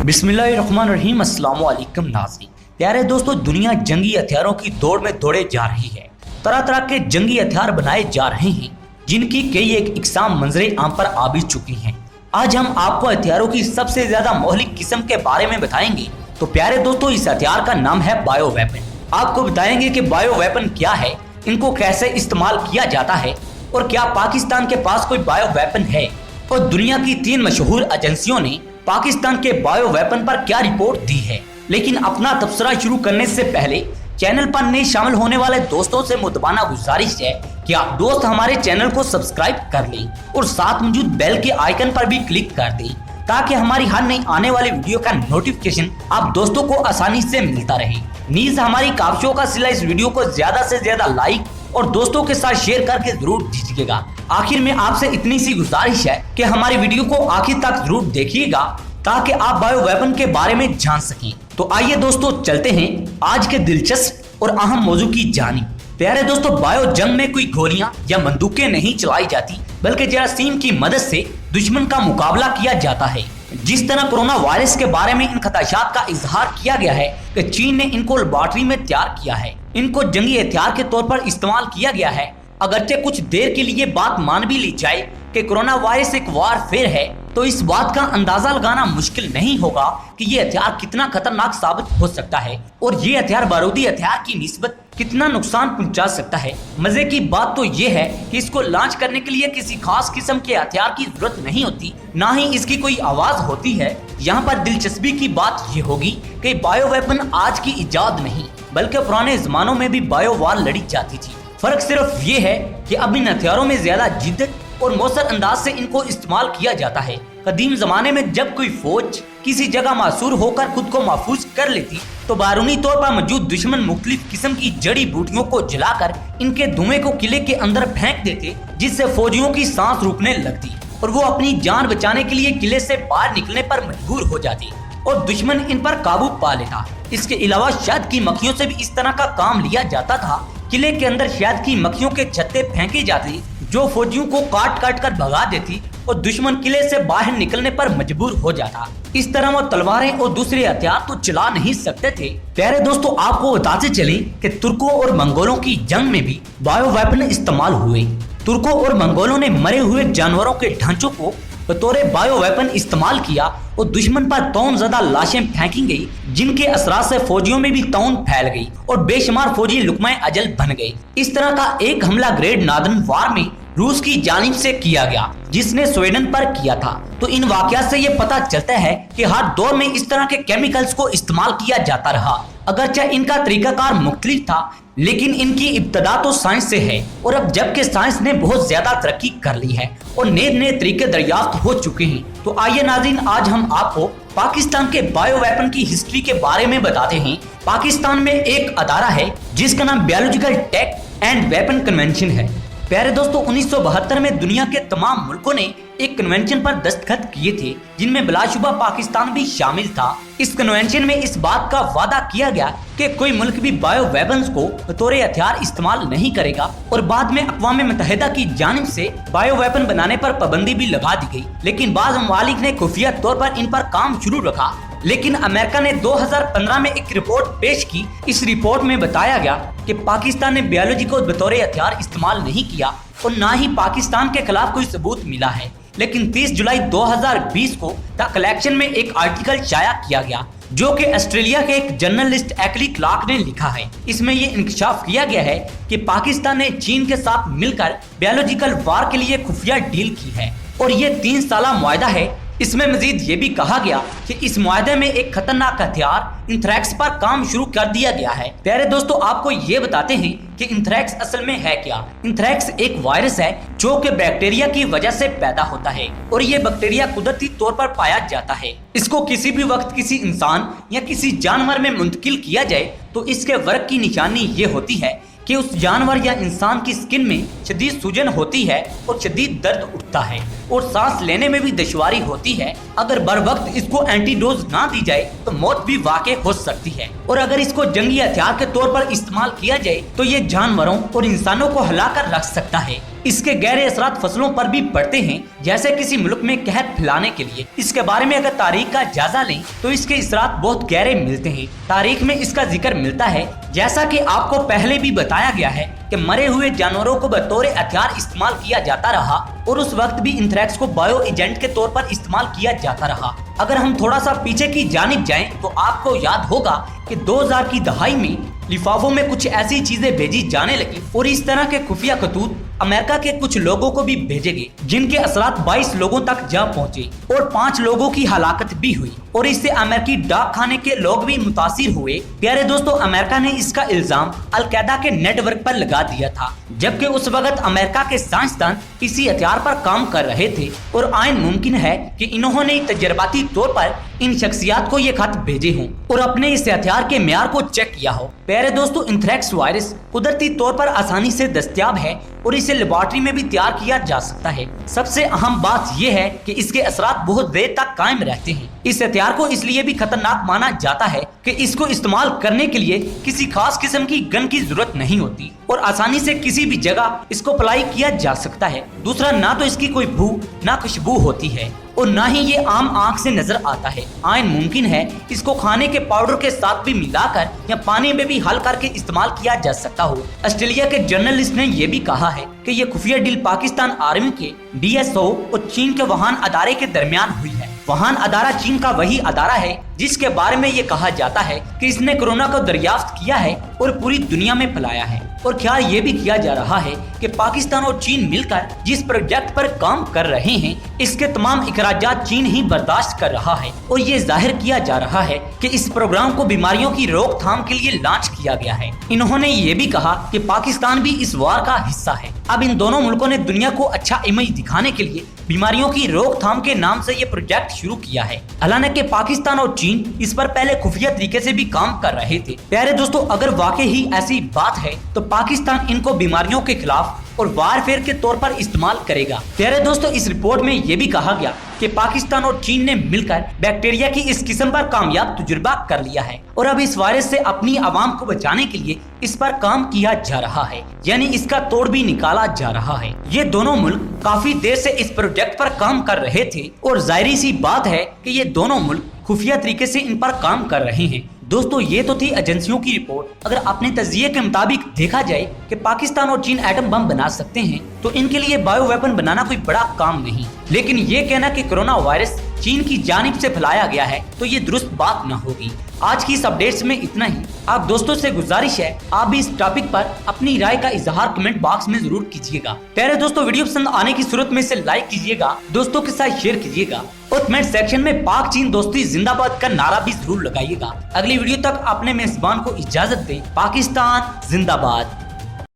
बिस्मिल्लाहिर्रहमानिर्रहीम। अस्सलाम वालेकुम नाज़रीन। प्यारे दोस्तों, दुनिया जंगी हथियारों की दौड़ में दौड़े जा रही है। तरह तरह के जंगी हथियार बनाए जा रहे हैं जिनकी कई एक इकसाम मंजरे आम पर आ भी चुकी हैं। आज हम आपको हथियारों की सबसे ज्यादा मोहलिक किस्म के बारे में बताएंगे। तो प्यारे दोस्तों, इस हथियार का नाम है बायो वेपन। आपको बताएंगे कि बायो वेपन क्या है, इनको कैसे इस्तेमाल किया जाता है और क्या पाकिस्तान के पास कोई बायो वेपन है, और दुनिया की 3 मशहूर एजेंसियों ने पाकिस्तान के बायो वेपन पर क्या रिपोर्ट दी है। लेकिन अपना तबसरा शुरू करने से पहले चैनल पर नए शामिल होने वाले दोस्तों से मुतबाना गुजारिश है कि आप दोस्त हमारे चैनल को सब्सक्राइब कर लें और साथ मौजूद बेल के आइकन पर भी क्लिक कर दें ताकि हमारी हर नई आने वाली वीडियो का नोटिफिकेशन आप दोस्तों को आसानी से मिलता रहे। नीज हमारी काविशों का सिला इस वीडियो को ज्यादा से ज्यादा लाइक और दोस्तों के साथ शेयर करके जरूर दीजिएगा। आखिर में आपसे इतनी सी गुजारिश है कि हमारी वीडियो को आखिर तक जरूर देखिएगा ताकि आप बायो वेपन के बारे में जान सकें। तो आइए दोस्तों, चलते हैं आज के दिलचस्प और अहम मौजू की जानिब। प्यारे दोस्तों, बायो जंग में कोई गोलियां या बंदूकें नहीं चलाई जाती, बल्कि जरासीम की मदद से दुश्मन का मुकाबला किया जाता है। जिस तरह कोरोना वायरस के बारे में इन खदशात का इजहार किया गया है कि चीन ने इनको लेबोरेटरी में तैयार किया है, इनको जंगी हथियार के तौर पर इस्तेमाल किया गया है। अगरचे कुछ देर के लिए बात मान भी ली जाए कि कोरोना वायरस एक वारफेयर है, तो इस बात का अंदाजा लगाना मुश्किल नहीं होगा कि ये हथियार कितना खतरनाक साबित हो सकता है और ये हथियार बारूदी हथियार की निस्बत कितना नुकसान पहुंचा सकता है। मजे की बात तो ये है कि इसको लॉन्च करने के लिए किसी खास किस्म के हथियार की जरूरत नहीं होती, ना ही इसकी कोई आवाज होती है। यहाँ पर दिलचस्पी की बात ये होगी कि बायो वेपन आज की इजाद नहीं, बल्कि पुराने जमानों में भी बायो वार लड़ी जाती थी। फर्क सिर्फ ये है कि अब इन हथियारों में ज्यादा जिद्दत और मौसर अंदाज से इनको इस्तेमाल किया जाता है। कदीम जमाने में जब कोई फौज किसी जगह मासूर होकर खुद को महफूज कर लेती तो बारूनी तौर पर मौजूद दुश्मन मुख्तलिफ किस्म की जड़ी बूटियों को जलाकर इनके धुएं को किले के अंदर फेंक देते, जिससे फौजियों की सांस रुकने लगती और वो अपनी जान बचाने के लिए किले से बाहर निकलने पर मजबूर हो जाती और दुश्मन इन पर काबू पा लेता। इसके अलावा शहद की मक्खियों से भी इस तरह का काम लिया जाता था। किले के अंदर शहद की मक्खियों के छत्ते फेंके जाते जो फौजियों को काट काट कर भगा देती और दुश्मन किले से बाहर निकलने पर मजबूर हो जाता। इस तरह वो तलवारें और दूसरे हथियार तो चला नहीं सकते थे। प्यारे दोस्तों, आपको बताते चलें कि तुर्कों और मंगोलों की जंग में भी बायो वेपन इस्तेमाल हुए। तुर्कों और मंगोलों ने मरे हुए जानवरों के ढांचों को बतौर बायो वेपन इस्तेमाल किया और दुश्मन पर तौन ज़्यादा लाशें फेंकी गई, जिनके असरात से फौजियों में भी तौन फैल गई और बेशुमार फौजी लुकमा अजल बन गए। इस तरह का एक हमला ग्रेट नॉर्दर्न वॉर में रूस की जानिब से किया गया, जिसने स्वीडन पर किया था। तो इन वाकयात से ये पता चलता है कि हर दौर में इस तरह के केमिकल्स को इस्तेमाल किया जाता रहा। अगरचे इनका तरीकाकार मुख्तलिफ था, लेकिन इनकी इब्तदा तो साइंस से है और अब जबकि साइंस ने बहुत ज्यादा तरक्की कर ली है और नए नए तरीके दरियाफ्त हो चुके हैं। तो आइए नाज़रीन, आज हम आपको पाकिस्तान के बायो वेपन की हिस्ट्री के बारे में बताते हैं। पाकिस्तान में एक अदारा है जिसका नाम biological tech and weapon convention है। प्यारे दोस्तों, 1972 में दुनिया के तमाम मुल्कों ने एक कन्वेंशन पर दस्तखत किए थे, जिनमें बिलाशुबा पाकिस्तान भी शामिल था। इस कन्वेंशन में इस बात का वादा किया गया कि कोई मुल्क भी बायो वेपन्स को बतौर हथियार इस्तेमाल नहीं करेगा और बाद में अक़वाम मुत्तहिदा की जानिब से बायो वेपन बनाने पर पाबंदी भी लगा दी गई। लेकिन बाज़ ममालिक ने खुफिया तौर पर इन पर काम शुरू रखा। लेकिन अमेरिका ने 2015 में एक रिपोर्ट पेश की। इस रिपोर्ट में बताया गया कि पाकिस्तान ने बायोलॉजी को बतौर हथियार इस्तेमाल नहीं किया और न ही पाकिस्तान के खिलाफ कोई सबूत मिला है। लेकिन 30 जुलाई 2020 को द कलेक्शन में एक आर्टिकल शाया किया गया जो कि ऑस्ट्रेलिया के एक जर्नलिस्ट एक्ली क्लार्क ने लिखा है। इसमें ये इंकशाफ किया गया है कि पाकिस्तान ने चीन के साथ मिलकर बायोलॉजिकल वार के लिए खुफिया डील की है और ये 3 साला मुआहदा है। इसमें मजीद ये भी कहा गया कि इस मुआहदे में एक खतरनाक हथियार इंथ्रैक्स पर काम शुरू कर दिया गया है। प्यारे दोस्तों, आपको ये बताते हैं कि इंथ्रैक्स असल में है क्या। इंथ्रैक्स एक वायरस है जो कि बैक्टीरिया की वजह से पैदा होता है और ये बैक्टीरिया कुदरती तौर पर पाया जाता है। इसको किसी भी वक्त किसी इंसान या किसी जानवर में मुंतकिल किया जाए तो इसके वर्क की निशानी ये होती है कि उस जानवर या इंसान की स्किन में शदीद सूजन होती है और शदीद दर्द उठता है और सांस लेने में भी दुश्वारी होती है। अगर बर वक्त इसको एंटीडोज ना दी जाए तो मौत भी वाक़ई हो सकती है और अगर इसको जंगी हथियार के तौर पर इस्तेमाल किया जाए तो ये जानवरों और इंसानों को हिला कर रख सकता है। اس کے گہرے اثرات فصلوں پر بھی پڑتے ہیں، جیسے کسی ملک میں قحط پھیلانے کے لیے۔ اس کے بارے میں اگر تاریخ کا جائزہ لیں تو اس کے اثرات بہت گہرے ملتے ہیں۔ تاریخ میں اس کا ذکر ملتا ہے، جیسا کہ آپ کو پہلے بھی بتایا گیا ہے کہ مرے ہوئے جانوروں کو بطور ہتھیار استعمال کیا جاتا رہا، اور اس وقت بھی انتھریکس کو بایو ایجنٹ کے طور پر استعمال کیا جاتا رہا۔ اگر ہم تھوڑا سا پیچھے کی جانب جائیں تو آپ کو یاد ہوگا کہ 2000 کی دہائی میں لفافوں میں کچھ ایسی چیزیں بھیجی جانے لگی، اور اس طرح کے خفیہ خطوط امریکہ کے کچھ لوگوں کو بھی بھیجے گئے، جن کے اثرات 22 لوگوں تک جا پہنچے اور 5 لوگوں کی ہلاکت بھی ہوئی، اور اس سے امریکی ڈاک خانے کے لوگ بھی متاثر ہوئے۔ پیارے دوستو، امریکہ نے اس کا الزام القاعدہ کے نیٹ ورک پر لگا دیا تھا، جبکہ اس وقت امریکہ کے سائنسدان اسی ہتھیار پر کام کر رہے تھے، اور عین ممکن ہے کہ انہوں نے تجرباتی طور پر ان شخصیات کو یہ خط بھیجے ہوں اور اپنے اس ہتھیار کے معیار کو چیک کیا ہو۔ پیارے دوستو، انتھریکس وائرس قدرتی طور پر آسانی سے دستیاب ہے اور اسے لیبارٹری میں بھی تیار کیا جا سکتا ہے۔ سب سے اہم بات یہ ہے کہ اس کے اثرات بہت دیر تک قائم رہتے ہیں۔ اس ہتھیار کو اس لیے بھی خطرناک مانا جاتا ہے کہ اس کو استعمال کرنے کے لیے کسی خاص قسم کی گن کی ضرورت نہیں ہوتی، اور آسانی سے کسی بھی جگہ اس کو اپلائی کیا جا سکتا ہے۔ دوسرا، نہ تو اس کی کوئی بو نہ خوشبو ہوتی ہے، اور نہ ہی یہ عام آنکھ سے نظر آتا ہے۔ عین ممکن ہے اس کو کھانے کے پاؤڈر کے ساتھ بھی ملا کر یا پانی میں بھی حل کر کے استعمال کیا جا سکتا ہو۔ آسٹریلیا کے جرنلسٹ نے یہ بھی کہا ہے کہ یہ خفیہ ڈیل پاکستان آرمی کے DSO اور چین کے ووہان ادارے کے درمیان ہوئی ہے۔ ووہان ادارہ چین کا وہی ادارہ ہے جس کے بارے میں یہ کہا جاتا ہے کہ اس نے کورونا کو دریافت کیا ہے اور پوری دنیا میں پھیلایا ہے۔ اور خیال یہ بھی کیا جا رہا ہے کہ پاکستان اور چین مل کر جس پروجیکٹ پر کام کر رہے ہیں، اس کے تمام اخراجات چین ہی برداشت کر رہا ہے، اور یہ ظاہر کیا جا رہا ہے کہ اس پروگرام کو بیماریوں کی روک تھام کے لیے لانچ کیا گیا ہے۔ انہوں نے یہ بھی کہا کہ پاکستان بھی اس وار کا حصہ ہے۔ اب ان دونوں ملکوں نے دنیا کو اچھا امیج دکھانے کے لیے بیماریوں کی روک تھام کے نام سے یہ پروجیکٹ شروع کیا ہے، حالانکہ پاکستان اور چین اس پر پہلے خفیہ طریقے سے بھی کام کر رہے تھے۔ پیارے دوستو، اگر واقعی ایسی بات ہے تو پاکستان ان کو بیماریوں کے خلاف اور وارفیئر کے طور پر استعمال کرے گا۔ پیارے دوستو، اس رپورٹ میں یہ بھی کہا گیا کہ پاکستان اور چین نے مل کر بیکٹیریا کی اس قسم پر کامیاب تجربہ کر لیا ہے، اور اب اس وائرس سے اپنی عوام کو بچانے کے لیے اس پر کام کیا جا رہا ہے، یعنی اس کا توڑ بھی نکالا جا رہا ہے۔ یہ دونوں ملک کافی دیر سے اس پروجیکٹ پر کام کر رہے تھے، اور ظاہری سی بات ہے کہ یہ دونوں ملک خفیہ طریقے سے ان پر کام کر رہے ہیں۔ دوستو، یہ تو تھی ایجنسیوں کی رپورٹ۔ اگر اپنے تجزیے کے مطابق دیکھا جائے کہ پاکستان اور چین ایٹم بم بنا سکتے ہیں تو ان کے لیے بایو ویپن بنانا کوئی بڑا کام نہیں، لیکن یہ کہنا کہ کورونا وائرس چین کی جانب سے پھیلایا گیا ہے تو یہ درست بات نہ ہوگی۔ آج کی اس اپڈیٹس میں اتنا ہی۔ آپ دوستوں سے گزارش ہے آپ بھی اس ٹاپک پر اپنی رائے کا اظہار کمنٹ باکس میں ضرور کیجیے گا۔ پیارے دوستوں، ویڈیو پسند آنے کی صورت میں اسے لائک کیجیے گا، دوستوں کے ساتھ شیئر کیجیے گا، اور کمنٹ سیکشن میں پاک چین دوستی زندہ باد کا نعرہ بھی ضرور لگائیے گا۔ اگلی ویڈیو تک اپنے میزبان کو اجازت دیں۔ پاکستان زندہ باد۔